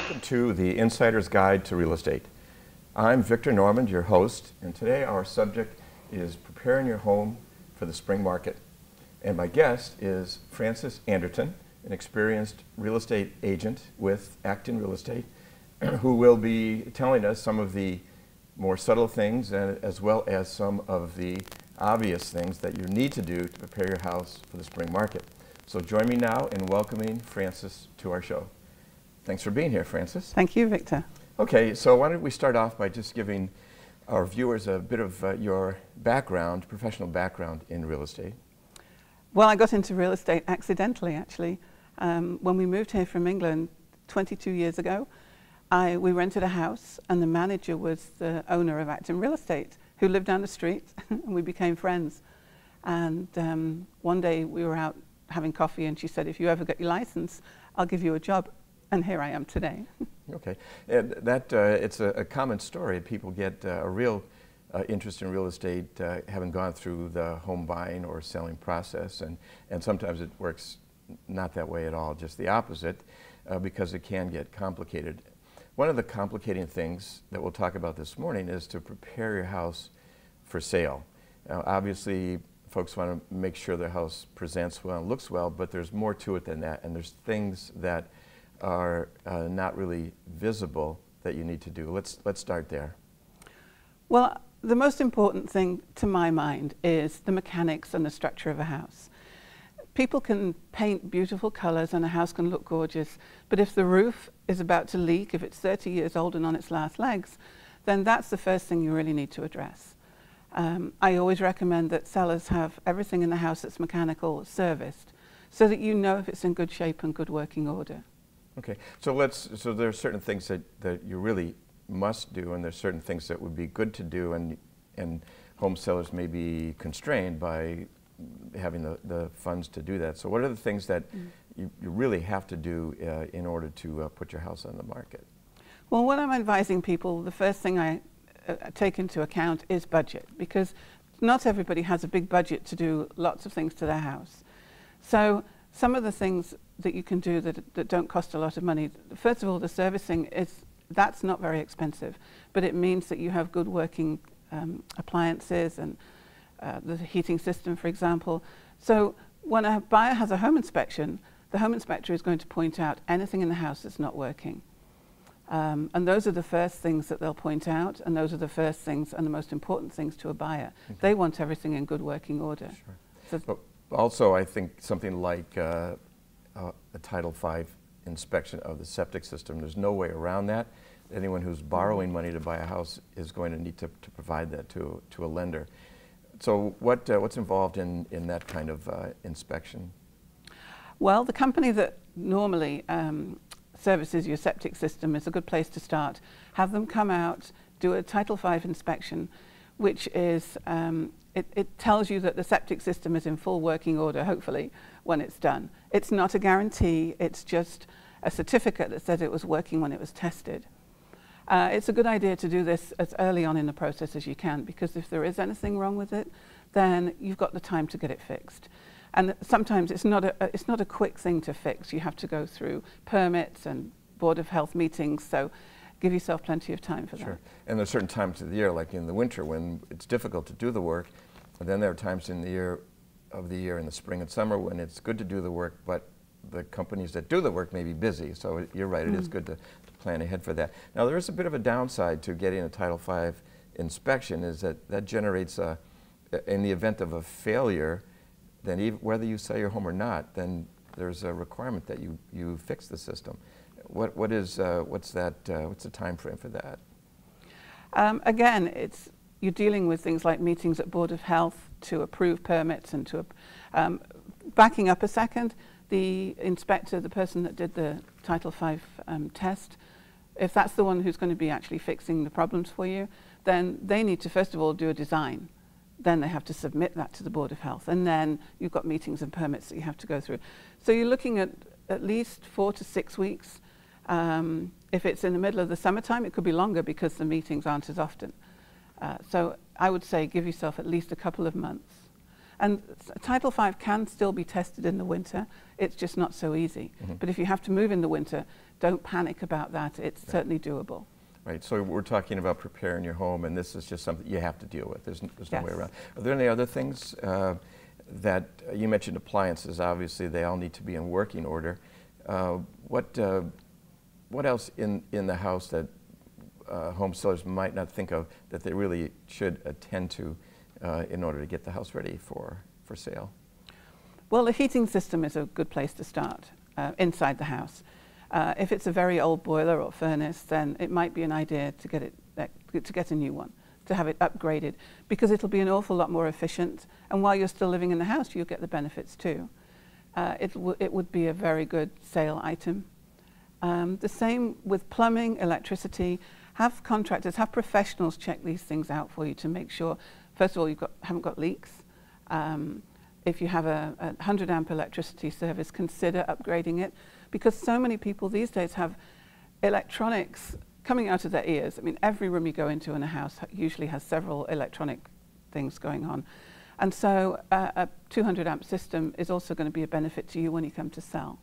Welcome to the Insider's Guide to Real Estate. I'm Victor Normand, your host, and today our subject is preparing your home for the spring market. And my guest is Francis Anderton, an experienced real estate agent with Acton Real Estate, who will be telling us some of the more subtle things as well as some of the obvious things that you need to do to prepare your house for the spring market. So join me now in welcoming Francis to our show. Thanks for being here, Francis. Thank you, Victor. Okay, so why don't we start off by just giving our viewers a bit of your background, professional background in real estate. Well, I got into real estate accidentally, actually. When we moved here from England 22 years ago, we rented a house, and the manager was the owner of Acton Real Estate, who lived down the street, and we became friends. And one day we were out having coffee, and she said, if you ever get your license, I'll give you a job. And here I am today. Okay, and it's a common story. People get a real interest in real estate having gone through the home buying or selling process, and sometimes it works not that way at all, just the opposite, because it can get complicated. One of the complicating things that we'll talk about this morning is to prepare your house for sale. Now, obviously, folks want to make sure their house presents well and looks well, but there's more to it than that, and there's things that are not really visible that you need to do. Let's start there. Well, the most important thing to my mind is the mechanics and the structure of a house. People can paint beautiful colors and a house can look gorgeous, but if the roof is about to leak, if it's 30 years old and on its last legs, then that's the first thing you really need to address. I always recommend that sellers have everything in the house that's mechanical serviced, so that you know if it's in good shape and good working order. Okay, so there are certain things that you really must do, and there's certain things that would be good to do, and home sellers may be constrained by having the funds to do that. So what are the things that you really have to do in order to put your house on the market? Well, when I'm advising people, the first thing I take into account is budget, because not everybody has a big budget to do lots of things to their house. So some of the things that you can do that don't cost a lot of money, first of all, the servicing that's not very expensive, but it means that you have good working appliances and the heating system, for example. So when a buyer has a home inspection, the home inspector is going to point out anything in the house that's not working. And those are the first things that they'll point out, and those are the first things and the most important things to a buyer. Okay. They want everything in good working order. Sure. So also, I think something like a Title V inspection of the septic system, there's no way around that. Anyone who's borrowing money to buy a house is going to need to provide that to a lender. So what's involved in that kind of inspection? Well, the company that normally services your septic system is a good place to start. Have them come out, do a Title V inspection, which is, it tells you that the septic system is in full working order, hopefully, when it's done. It's not a guarantee, it's just a certificate that says it was working when it was tested. It's a good idea to do this as early on in the process as you can, because if there is anything wrong with it, then you've got the time to get it fixed. And sometimes it's not a quick thing to fix. You have to go through permits and Board of Health meetings, so give yourself plenty of time for that. Sure. And there's certain times of the year, like in the winter, when it's difficult to do the work, and then there are times in the year in the spring and summer when it's good to do the work, but the companies that do the work may be busy. So you're right, it is good to plan ahead for that. Now, there is a bit of a downside to getting a Title V inspection, is that generates in the event of a failure, then whether you sell your home or not, then there's a requirement that you fix the system. What's the time frame for that? Again, you're dealing with things like meetings at Board of Health to approve permits and to backing up a second, the inspector, the person that did the Title V test, if that's the one who's going to be actually fixing the problems for you, then they need to first of all do a design. Then they have to submit that to the Board of Health, and then you've got meetings and permits that you have to go through. So you're looking at least 4 to 6 weeks. If it's in the middle of the summertime, it could be longer because the meetings aren't as often. So I would say give yourself at least a couple of months. And Title V can still be tested in the winter. It's just not so easy. Mm-hmm. But if you have to move in the winter, don't panic about that. It's certainly doable. Right, so we're talking about preparing your home, and this is just something you have to deal with. There's no way around. Are there any other things that you mentioned? Appliances, obviously, they all need to be in working order. What else in the house that home sellers might not think of that they really should attend to in order to get the house ready for sale? Well, the heating system is a good place to start inside the house. If it's a very old boiler or furnace, then it might be an idea to get a new one, to have it upgraded, because it'll be an awful lot more efficient. And while you're still living in the house, you'll get the benefits too. It would be a very good sale item. The same with plumbing, electricity. Have contractors, have professionals check these things out for you to make sure, first of all, haven't got leaks. If you have a 100 amp electricity service, consider upgrading it, because so many people these days have electronics coming out of their ears. I mean, every room you go into in a house usually has several electronic things going on. And so a 200 amp system is also going to be a benefit to you when you come to sell.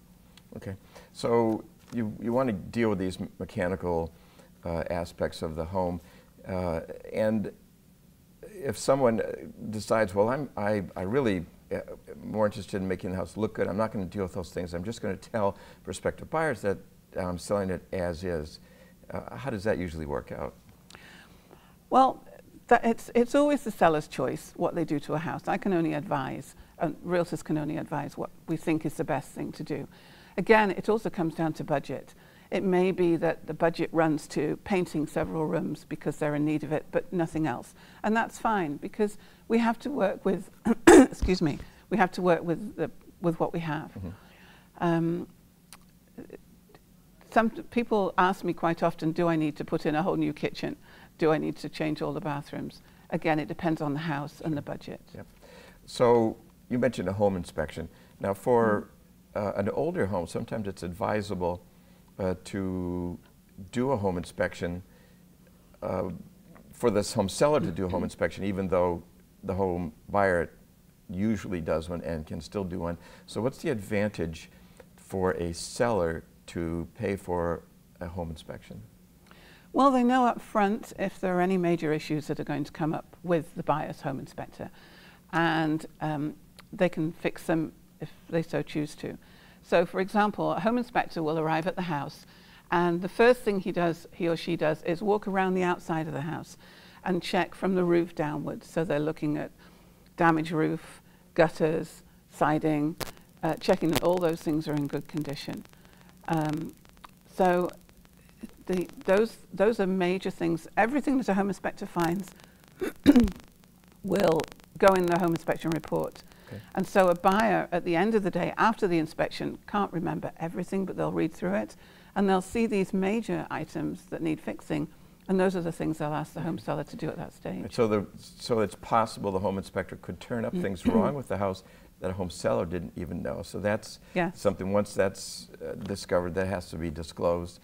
Okay, so you want to deal with these mechanical aspects of the home, and if someone decides, well, I really more interested in making the house look good, I'm not going to deal with those things, I'm just going to tell prospective buyers that I'm selling it as is. How does that usually work out? Well, it's always the seller's choice what they do to a house. I can only advise, realtors can only advise what we think is the best thing to do. Again, it also comes down to budget. It may be that the budget runs to painting several rooms because they're in need of it, but nothing else. And that's fine, because we have to work with, excuse me, we have to work with what we have. Mm-hmm. Some people ask me quite often, do I need to put in a whole new kitchen? Do I need to change all the bathrooms? Again, it depends on the house and the budget. Yep. So you mentioned a home inspection. Now for an older home, sometimes it's advisable to do a home inspection, for this home seller to do a home inspection, even though the home buyer usually does one and can still do one. So what's the advantage for a seller to pay for a home inspection? Well, they know up front if there are any major issues that are going to come up with the buyer's home inspector, and they can fix them if they so choose to. So, for example, a home inspector will arrive at the house, and the first thing he or she does is walk around the outside of the house and check from the roof downwards. So they're looking at damaged roof, gutters, siding, checking that all those things are in good condition. So those are major things. Everything that a home inspector finds will go in the home inspection report. Okay. And so a buyer, at the end of the day, after the inspection, can't remember everything, but they'll read through it, and they'll see these major items that need fixing, and those are the things they'll ask the home seller to do at that stage. So it's possible the home inspector could turn up things wrong with the house that a home seller didn't even know. So that's something, once that's discovered, that has to be disclosed.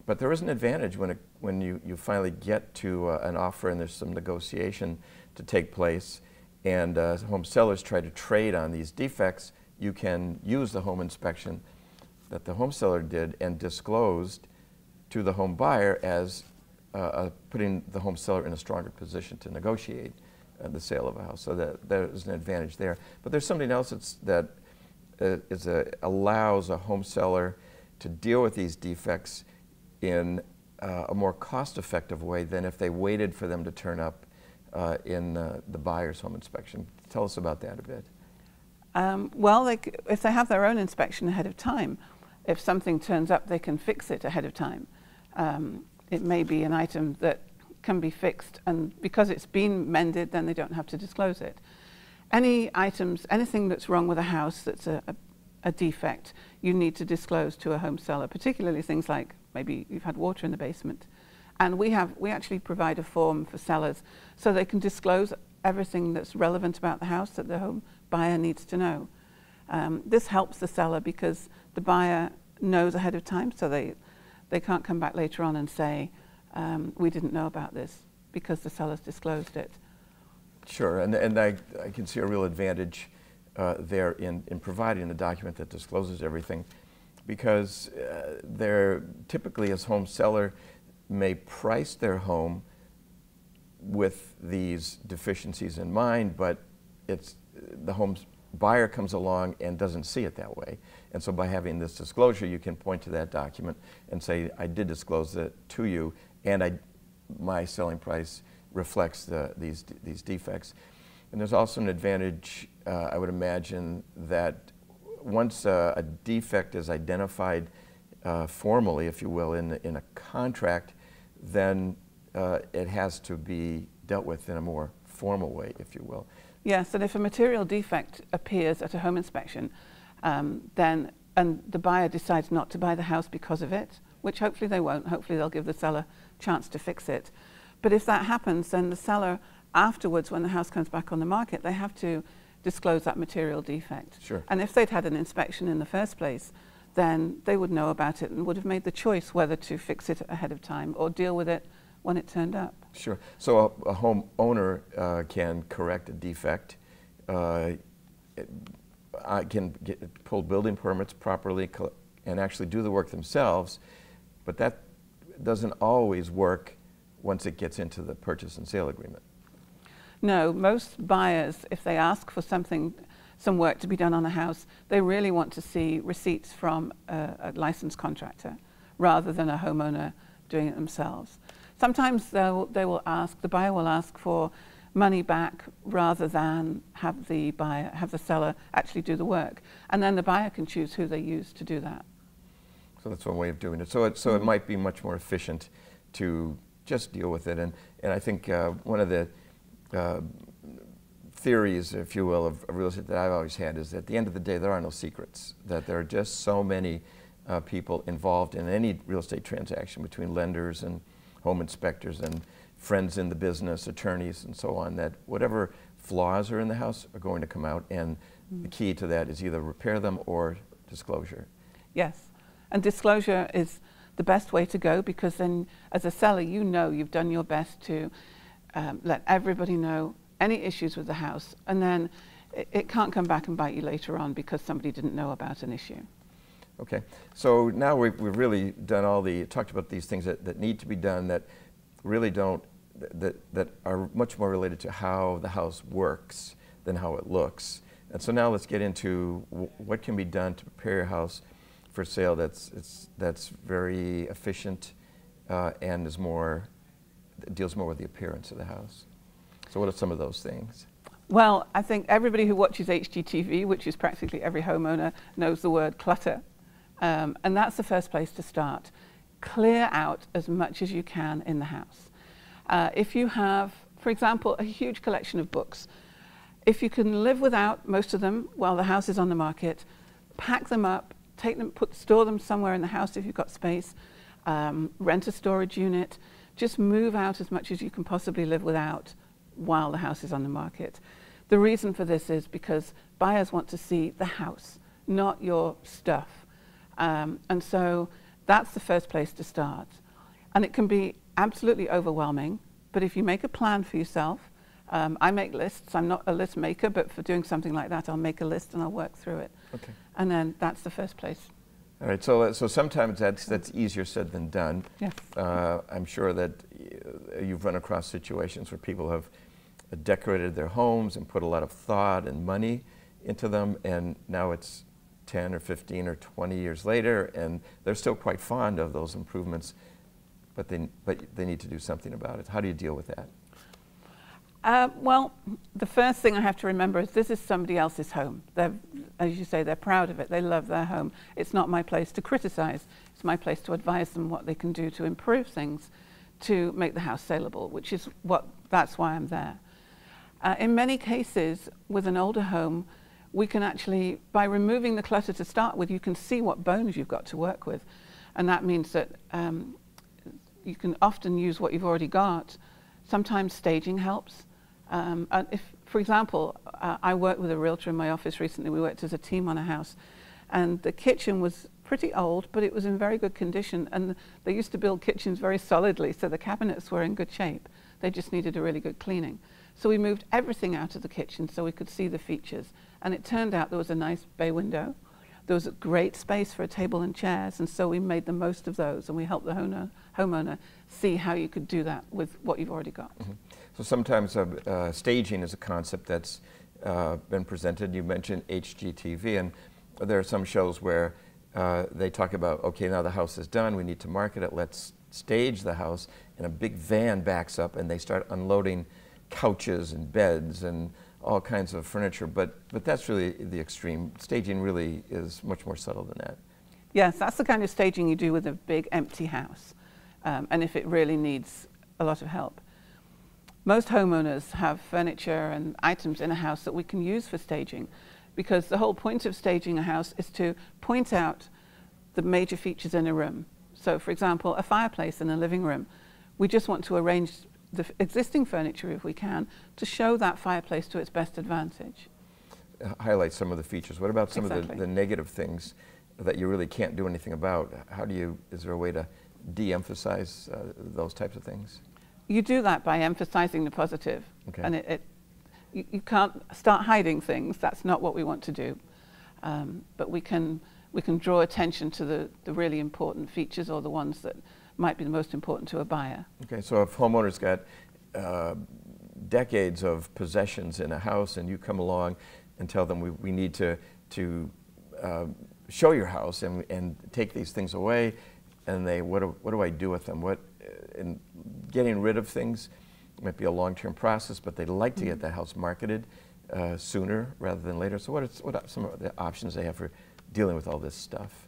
But there is an advantage when you finally get to an offer and there's some negotiation to take place, and home sellers try to trade on these defects. You can use the home inspection that the home seller did and disclosed to the home buyer as putting the home seller in a stronger position to negotiate the sale of a house. So that there's an advantage there. But there's something else that allows a home seller to deal with these defects in a more cost-effective way than if they waited for them to turn up in the buyer's home inspection. Tell us about that a bit. Well, if they have their own inspection ahead of time, if something turns up, they can fix it ahead of time. It may be an item that can be fixed, and because it's been mended, then they don't have to disclose it. Anything that's wrong with a house that's a defect, you need to disclose to a home seller, particularly things like maybe you've had water in the basement. And we actually provide a form for sellers so they can disclose everything that's relevant about the house that the home buyer needs to know. This helps the seller because the buyer knows ahead of time, so they can't come back later on and say, we didn't know about this, because the seller's disclosed it. Sure, and I can see a real advantage there in providing a document that discloses everything. because they're typically, as home seller, may price their home with these deficiencies in mind, but it's the home buyer comes along and doesn't see it that way. And so by having this disclosure, you can point to that document and say, I did disclose it to you, and my selling price reflects these defects. And there's also an advantage, I would imagine, that once a defect is identified formally, if you will, in a contract, then it has to be dealt with in a more formal way, if you will. Yes, and if a material defect appears at a home inspection, and the buyer decides not to buy the house because of it, which hopefully they won't, hopefully they'll give the seller a chance to fix it. But if that happens, then the seller afterwards, when the house comes back on the market, they have to disclose that material defect. Sure. And if they'd had an inspection in the first place, then they would know about it and would have made the choice whether to fix it ahead of time or deal with it when it turned up. Sure. So a homeowner can correct a defect, can pull building permits properly and actually do the work themselves, but that doesn't always work once it gets into the purchase and sale agreement. No, most buyers, if they ask for some work to be done on a house, they really want to see receipts from a licensed contractor rather than a homeowner doing it themselves. Sometimes the buyer will ask for money back rather than have the seller actually do the work, and then the buyer can choose who they use to do that. So that's one way of doing it. So it might be much more efficient to just deal with it. And I think one of the theories, if you will, of real estate that I've always had is that at the end of the day, there are no secrets, that there are just so many people involved in any real estate transaction between lenders and home inspectors and friends in the business, attorneys and so on, that whatever flaws are in the house are going to come out, and the key to that is either repair them or disclosure. Yes, and disclosure is the best way to go, because then as a seller, you know you've done your best to let everybody know any issues with the house, and then it can't come back and bite you later on because somebody didn't know about an issue. Okay, so now we've really done talked about these things that need to be done, that really that are much more related to how the house works than how it looks. And so now let's get into what can be done to prepare your house for sale that's very efficient and deals more with the appearance of the house. So what are some of those things? Well, I think everybody who watches HGTV, which is practically every homeowner, knows the word clutter. And that's the first place to start. Clear out as much as you can in the house. If you have, for example, a huge collection of books, if you can live without most of them while the house is on the market, pack them up, store them somewhere in the house if you've got space, rent a storage unit, just move out as much as you can possibly live without while the house is on the market. The reason for this is because buyers want to see the house, not your stuff. And so that's the first place to start. And it can be absolutely overwhelming, but if you make a plan for yourself, I make lists. I'm not a list maker, but for doing something like that, I'll make a list and I'll work through it. Okay. And then that's the first place. All right, so sometimes that's easier said than done. Yes. I'm sure that you've run across situations where people have decorated their homes and put a lot of thought and money into them, and now it's 10 or 15 or 20 years later, and they're still quite fond of those improvements, but they need to do something about it. How do you deal with that? Well, the first thing I have to remember is this is somebody else's home. As you say, they're proud of it. They love their home. It's not my place to criticize. It's my place to advise them what they can do to improve things to make the house saleable, that's why I'm there. In many cases, with an older home, we can actually, by removing the clutter to start with, you can see what bones you've got to work with. And that means that you can often use what you've already got. Sometimes staging helps. For example, I worked with a realtor in my office recently. We worked as a team on a house, and the kitchen was pretty old, but it was in very good condition. And they used to build kitchens very solidly, so the cabinets were in good shape. They just needed a really good cleaning. So we moved everything out of the kitchen so we could see the features. And it turned out there was a nice bay window. there was a great space for a table and chairs, and so we made the most of those, and we helped the homeowner see how you could do that with what you've already got. Mm-hmm. So sometimes staging is a concept that's been presented. You mentioned HGTV, and there are some shows where they talk about, okay, now the house is done, we need to market it, let's stage the house, and a big van backs up and they start unloading couches and beds and all kinds of furniture, but that's really the extreme. Staging really is much more subtle than that. Yes, that's the kind of staging you do with a big empty house, and if it really needs a lot of help. Most homeowners have furniture and items in a house that we can use for staging, because the whole point of staging a house is to point out the major features in a room. So, for example, a fireplace in a living room. We just want to arrange the existing furniture, if we can, to show that fireplace to its best advantage. Highlight some of the features. What about some Exactly. of the negative things that you really can't do anything about? Is there a way to de-emphasize those types of things? You do that by emphasizing the positive. Okay. And you can't start hiding things. That's not what we want to do. But we can draw attention to the really important features, or the ones that might be the most important to a buyer. Okay, so if homeowners got decades of possessions in a house, and you come along and tell them we need to show your house and take these things away, and what do I do with them? And getting rid of things might be a long-term process, but they'd like to get that house marketed sooner rather than later. So what are some of the options they have for dealing with all this stuff?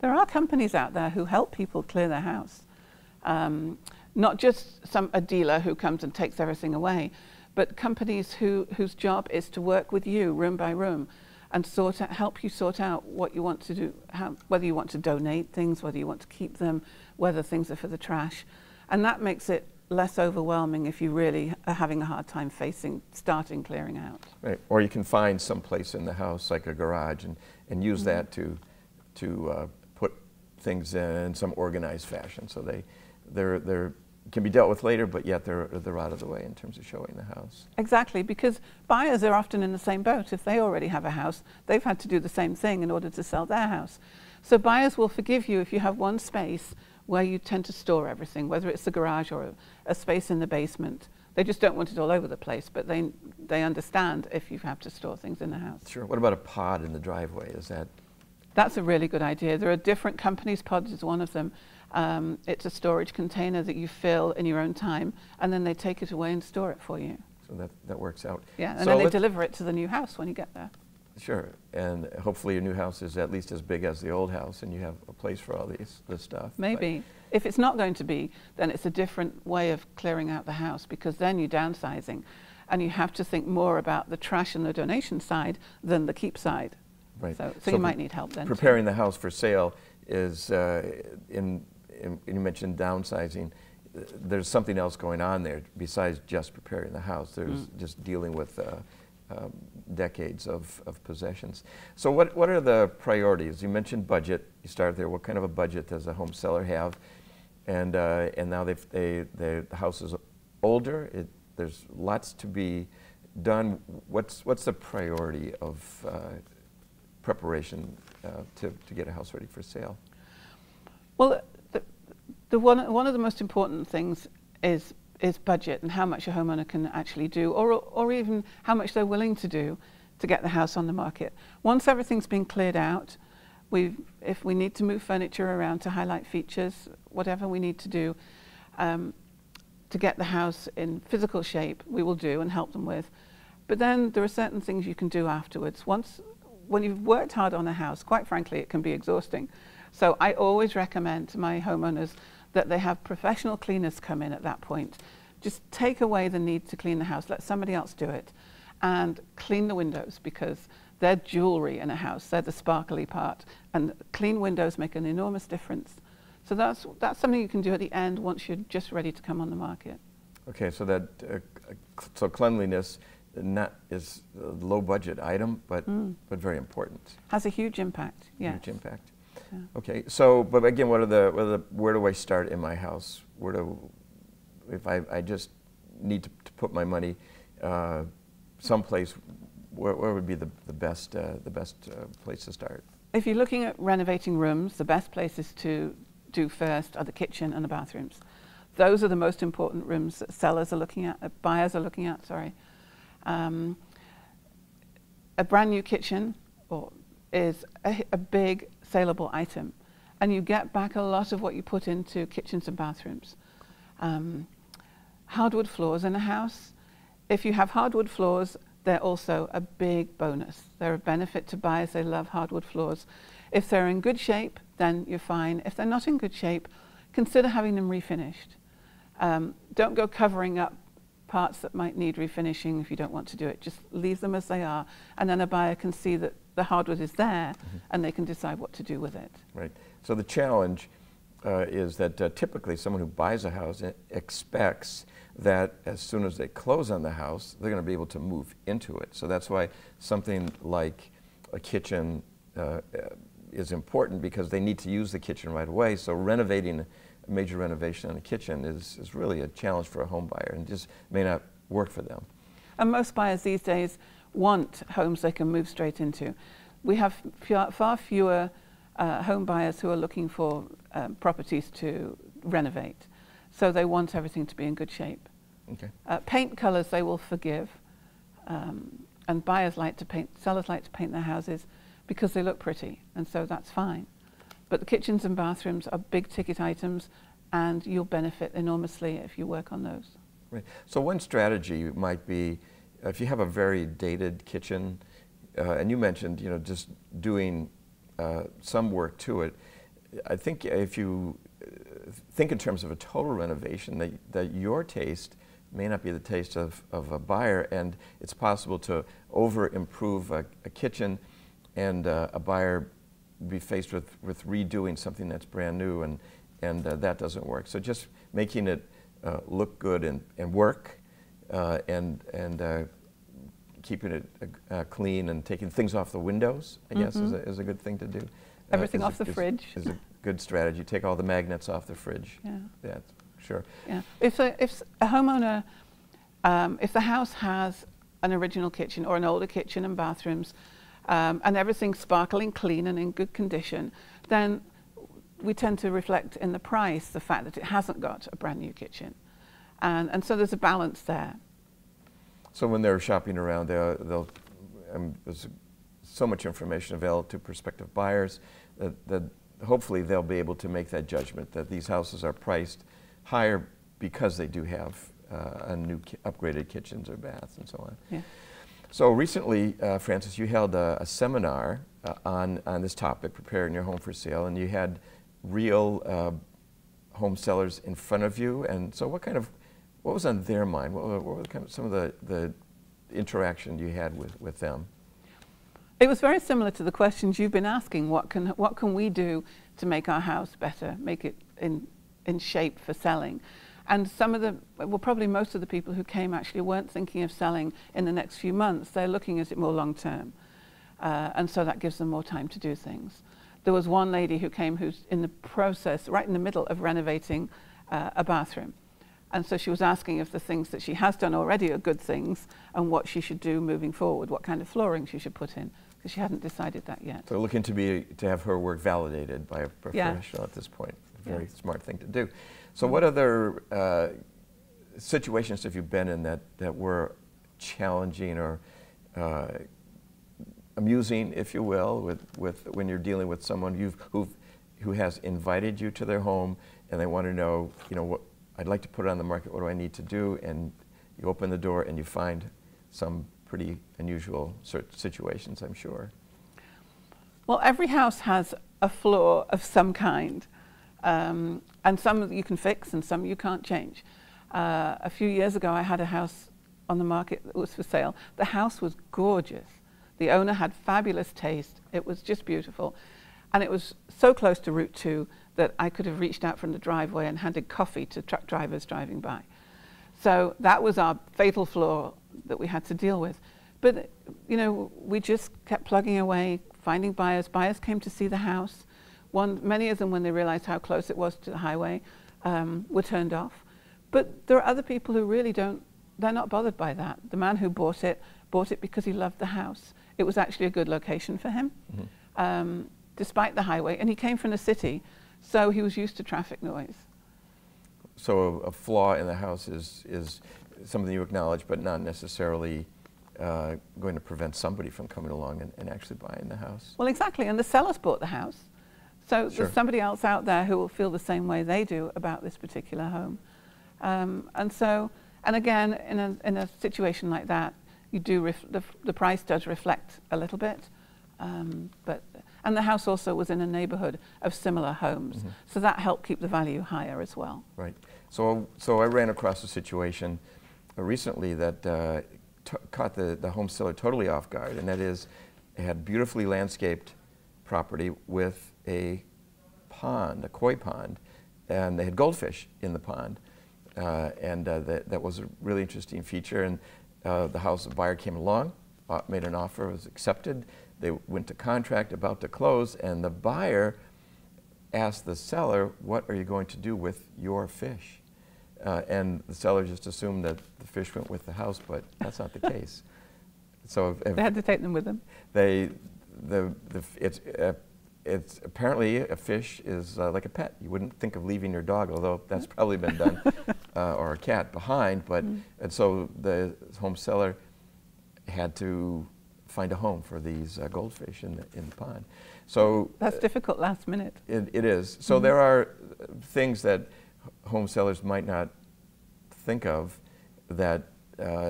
There are companies out there who help people clear their house. Not just a dealer who comes and takes everything away, but companies whose job is to work with you room by room and help you sort out what you want to do, whether you want to donate things, whether you want to keep them, whether things are for the trash. And that makes it less overwhelming if you really are having a hard time starting clearing out. Right. Or you can find some place in the house, like a garage, and use that to put things in some organized fashion. So they can be dealt with later, but yet they're out of the way in terms of showing the house. Exactly, because buyers are often in the same boat. If they already have a house, they've had to do the same thing in order to sell their house. So buyers will forgive you if you have one space where you tend to store everything, whether it's the garage or a space in the basement. They just don't want it all over the place, but they understand if you have to store things in the house. Sure. What about a pod in the driveway? That's a really good idea. There are different companies. Pods is one of them. It's a storage container that you fill in your own time, and then they take it away and store it for you. So that works out. Yeah, and so then they deliver it to the new house when you get there. Sure, and hopefully your new house is at least as big as the old house, and you have a place for all this stuff. Maybe. If it's not going to be, then it's a different way of clearing out the house, because then you're downsizing, and you have to think more about the trash and the donation side than the keep side. Right. So you might need help then. Preparing the house for sale is, you mentioned downsizing, there's something else going on there besides just preparing the house. There's just dealing with decades of possessions. So what are the priorities? You mentioned budget. You started there. What kind of a budget does a home seller have? And now the house is older. There's lots to be done. What's the priority of preparation to get a house ready for sale? Well, one of the most important things is budget, and how much a homeowner can actually do, or even how much they're willing to do to get the house on the market. Once everything's been cleared out, if we need to move furniture around to highlight features, whatever we need to do to get the house in physical shape, we will do and help them with. But then there are certain things you can do afterwards. When you've worked hard on a house, quite frankly, it can be exhausting. So I always recommend to my homeowners that they have professional cleaners come in at that point. Just take away the need to clean the house, let somebody else do it, and clean the windows, because they're jewelry in a house, they're the sparkly part, and clean windows make an enormous difference. So that's something you can do at the end once you're just ready to come on the market. Okay, so so cleanliness is a low budget item, but very important. Has a huge impact, yes. Huge impact. Yeah. Okay, so but again, where do I start in my house? If I just need to put my money someplace, where would be the best place to start? if you're looking at renovating rooms, the best places to do first are the kitchen and the bathrooms. Those are the most important rooms that sellers are looking at, buyers are looking at, sorry. A brand new kitchen is a big saleable item, and you get back a lot of what you put into kitchens and bathrooms. Hardwood floors in a house, if you have hardwood floors, they're also a big bonus. They're a benefit to buyers. They love hardwood floors. If they're in good shape, then you're fine. If they're not in good shape, consider having them refinished. Don't go covering up parts that might need refinishing if you don't want to do it. Just leave them as they are, and then a buyer can see that the hardwood is there, and they can decide what to do with it. Right. So the challenge is that typically someone who buys a house expects that as soon as they close on the house, they're going to be able to move into it. So that's why something like a kitchen is important, because they need to use the kitchen right away. So renovating a major renovation on a kitchen is really a challenge for a home buyer, and just may not work for them. And most buyers these days want homes they can move straight into. We have far fewer home buyers who are looking for properties to renovate. So they want everything to be in good shape. Okay. Paint colors they will forgive, and buyers like to paint, sellers like to paint their houses because they look pretty, and so that's fine. But the kitchens and bathrooms are big ticket items, and you'll benefit enormously if you work on those. Right. So one strategy might be, if you have a very dated kitchen, and you mentioned, just doing some work to it. I think if you think in terms of a total renovation, that your taste may not be the taste of a buyer, and it's possible to over-improve a kitchen, and a buyer be faced with redoing something that's brand new, and that doesn't work. So just making it look good and work, and keeping it clean, and taking things off the windows, I guess, is a good thing to do. Everything off the fridge. Is a good strategy. Take all the magnets off the fridge. Yeah. Yeah, sure. Yeah. If a homeowner, if the house has an original kitchen or an older kitchen and bathrooms, and everything's sparkling clean and in good condition, then we tend to reflect in the price the fact that it hasn't got a brand new kitchen. And so there's a balance there. So when they're shopping around, there's so much information available to prospective buyers that hopefully they'll be able to make that judgment that these houses are priced higher because they do have a new upgraded kitchens or baths and so on. Yeah. So recently, Frances, you held a seminar on this topic, preparing your home for sale, and you had real home sellers in front of you. And so what was on their mind? What were some of the interaction you had with them? It was very similar to the questions you've been asking. What can we do to make our house better, make it in shape for selling? And probably most of the people who came actually weren't thinking of selling in the next few months. They're looking at it more long term. And so that gives them more time to do things. There was one lady who came who's in the process, right in the middle of renovating a bathroom. And so she was asking if the things that she has done already are good things, and what she should do moving forward, what kind of flooring she should put in, because she hadn't decided that yet. So looking to have her work validated by a professional at this point. A very smart thing to do. So what other situations have you been in that were challenging or amusing, if you will, with when you're dealing with someone who has invited you to their home, and they want to know, what I'd like to put it on the market, what do I need to do? And you open the door and you find some pretty unusual situations, I'm sure. Well, every house has a flaw of some kind, and some you can fix and some you can't change. A few years ago, I had a house on the market that was for sale. The house was gorgeous. The owner had fabulous taste. It was just beautiful. And it was so close to Route 2 that I could have reached out from the driveway and handed coffee to truck drivers driving by. So that was our fatal flaw that we had to deal with. But, we just kept plugging away, finding buyers. Buyers came to see the house. Many of them, when they realized how close it was to the highway, were turned off. But there are other people who really they're not bothered by that. The man who bought it because he loved the house. It was actually a good location for him. despite the highway, and he came from the city, so he was used to traffic noise. So a flaw in the house is something you acknowledge, but not necessarily going to prevent somebody from coming along and actually buying the house. Well, exactly, and the sellers bought the house. So Sure. there's somebody else out there who will feel the same way they do about this particular home. And again, in a situation like that, you do the price does reflect a little bit, and the house also was in a neighborhood of similar homes, so that helped keep the value higher as well. Right. So I ran across a situation recently that caught the home seller totally off guard, and that is, it had beautifully landscaped property with a pond, a koi pond, and they had goldfish in the pond, that was a really interesting feature. And the buyer came along, made an offer, was accepted. They went to contract, about to close, and the buyer asked the seller, "What are you going to do with your fish?" And the seller just assumed that the fish went with the house, but that's not the case. So they had to take them with them. It's apparently a fish is like a pet. You wouldn't think of leaving your dog, although that's probably been done, or a cat behind. But and so the home seller had to find a home for these goldfish in the pond. So that's difficult last minute. It is. So there are things that home sellers might not think of that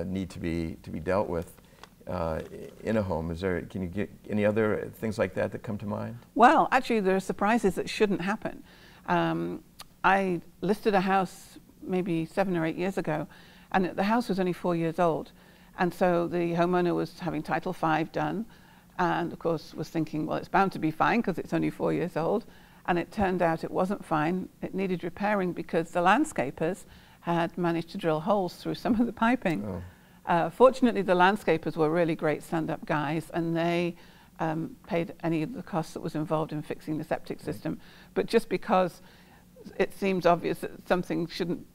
need to be dealt with in a home. Can you get any other things like that come to mind? Well, actually, there are surprises that shouldn't happen. I listed a house maybe 7 or 8 years ago, and the house was only 4 years old. And so the homeowner was having Title V done, and of course was thinking, well, it's bound to be fine because it's only 4 years old. And it turned out it wasn't fine. It needed repairing because the landscapers had managed to drill holes through some of the piping. Oh. Fortunately, the landscapers were really great stand-up guys, and they paid any of the costs that was involved in fixing the septic system. But just because it seems obvious that something shouldn't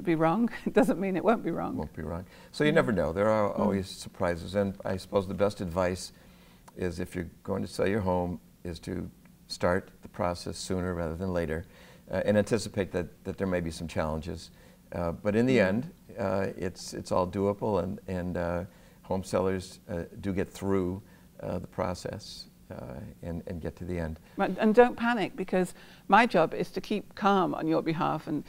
be wrong, it doesn't mean it won't be wrong. Won't be wrong. So you never know. There are always surprises, and I suppose the best advice is, if you're going to sell your home, is to start the process sooner rather than later, and anticipate that there may be some challenges. But in the end, it's all doable, and home sellers do get through the process and get to the end. Right, and don't panic, because my job is to keep calm on your behalf, and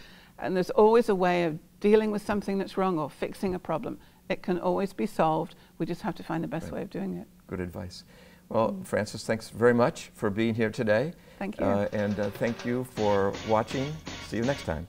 there's always a way of dealing with something that's wrong or fixing a problem. It can always be solved. We just have to find the best way of doing it. Good advice. Well, Frances, thanks very much for being here today. Thank you. And thank you for watching. See you next time.